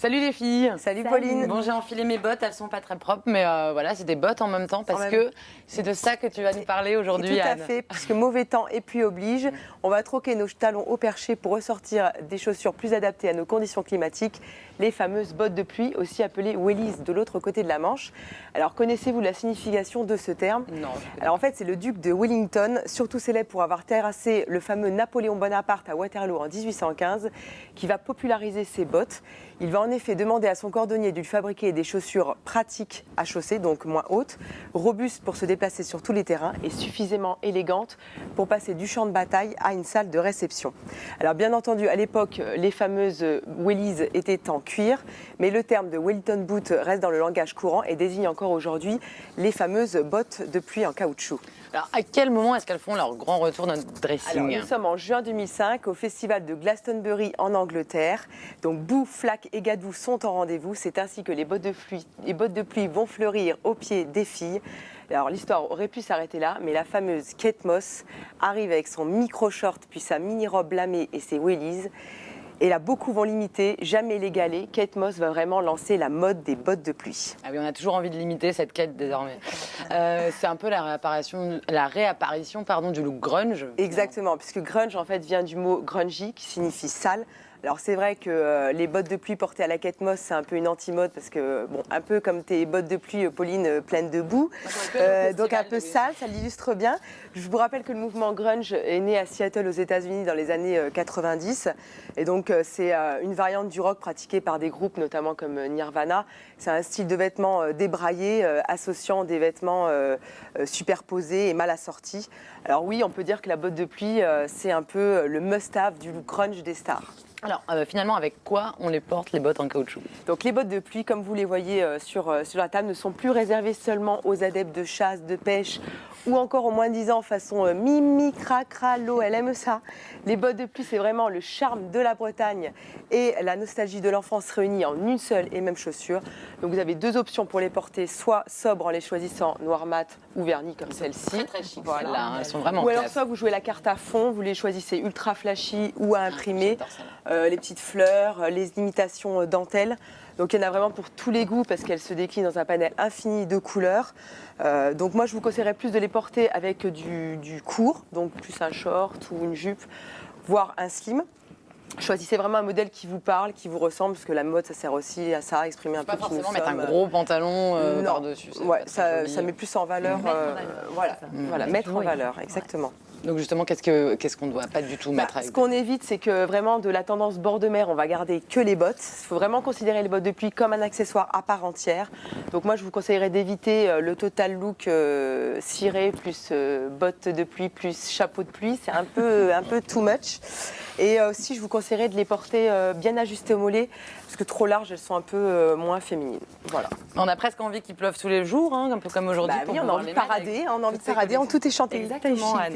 Salut les filles. Salut Pauline. Bon, j'ai enfilé mes bottes, elles sont pas très propres, mais voilà, c'est des bottes en même temps parce que c'est de ça que tu vas nous parler aujourd'hui, Tout à Anne. fait, puisque mauvais temps et pluie oblige, on va troquer nos talons au perché pour ressortir des chaussures plus adaptées à nos conditions climatiques, les fameuses bottes de pluie, aussi appelées wellies de l'autre côté de la Manche. Alors connaissez-vous la signification de ce terme? Non. Alors en fait, c'est le duc de Wellington, surtout célèbre pour avoir terrassé le fameux Napoléon Bonaparte à Waterloo en 1815, qui va populariser ces bottes. Il va en effet demander à son cordonnier de lui fabriquer des chaussures pratiques à chausser, donc moins hautes, robustes pour se déplacer sur tous les terrains et suffisamment élégantes pour passer du champ de bataille à une salle de réception. Alors bien entendu, à l'époque, les fameuses wellies étaient en cuir, mais le terme de Wellington boot reste dans le langage courant et désigne encore aujourd'hui les fameuses bottes de pluie en caoutchouc. Alors, à quel moment est-ce qu'elles font leur grand retour dans notre dressing? Alors, nous sommes en juin 2005 au festival de Glastonbury en Angleterre. Donc, boue, flaque et gadou sont en rendez-vous. C'est ainsi que les bottes de pluie vont fleurir aux pieds des filles. Alors, l'histoire aurait pu s'arrêter là, mais la fameuse Kate Moss arrive avec son micro-short, puis sa mini-robe lamée et ses wellies. Et là, beaucoup vont l'imiter, jamais l'égaler. Kate Moss va vraiment lancer la mode des bottes de pluie. Ah oui, on a toujours envie de l'imiter, cette Kate, désormais. C'est un peu la réapparition du look grunge. Exactement, puisque grunge, en fait, vient du mot grungy, qui signifie sale. Alors c'est vrai que les bottes de pluie portées à la Kate Moss, c'est un peu une anti-mode parce que, bon, un peu comme tes bottes de pluie, Pauline, pleines de boue, donc un peu sale, ça l'illustre bien. Je vous rappelle que le mouvement grunge est né à Seattle aux États-Unis dans les années 90, et donc c'est une variante du rock pratiquée par des groupes notamment comme Nirvana. C'est un style de vêtements débraillé, associant des vêtements superposés et mal assortis. Alors oui, on peut dire que la botte de pluie, c'est un peu le must-have du look grunge des stars. Alors, finalement, avec quoi on les porte, les bottes en caoutchouc? Donc les bottes de pluie, comme vous les voyez sur la table, ne sont plus réservées seulement aux adeptes de chasse, de pêche ou encore aux moins-disants façon mimi, cracra, l'eau, elle aime ça. Les bottes de pluie, c'est vraiment le charme de la Bretagne et la nostalgie de l'enfance réunis en une seule et même chaussure. Donc vous avez deux options pour les porter, soit sobres en les choisissant noir mat ou vernis comme celle-ci. Très chic, voilà. celles-là, elles sont vraiment Ou alors classe. soit vous jouez la carte à fond, vous les choisissez ultra flashy ou à imprimer. J'adore celle-là. Les petites fleurs, les imitations dentelles. Donc il y en a vraiment pour tous les goûts parce qu'elles se déclinent dans un panel infini de couleurs. Donc moi je vous conseillerais plus de les porter avec du court, donc plus un short ou une jupe, voire un slim. Choisissez vraiment un modèle qui vous parle, qui vous ressemble, parce que la mode ça sert aussi à ça, à exprimer un peu Pas qui nous forcément mettre un sommes. gros pantalon Non. par-dessus. Ouais, ça met plus en valeur. Voilà, mettre en valeur, exactement. Donc justement, qu'est-ce qu'on ne doit pas du tout mettre avec Ce qu'on évite, c'est que vraiment de la tendance bord de mer, on va garder que les bottes. Il faut vraiment considérer les bottes de pluie comme un accessoire à part entière. Donc moi, je vous conseillerais d'éviter le total look ciré plus bottes de pluie plus chapeau de pluie. C'est un peu too much. Et aussi, je vous conseillerais de les porter bien ajustées au mollet, parce que trop larges, elles sont un peu moins féminines. Voilà. On a presque envie qu'il pleuve tous les jours, hein, un peu comme aujourd'hui. Oui, on a envie de parader, en toute échantilly. Exactement, Anne.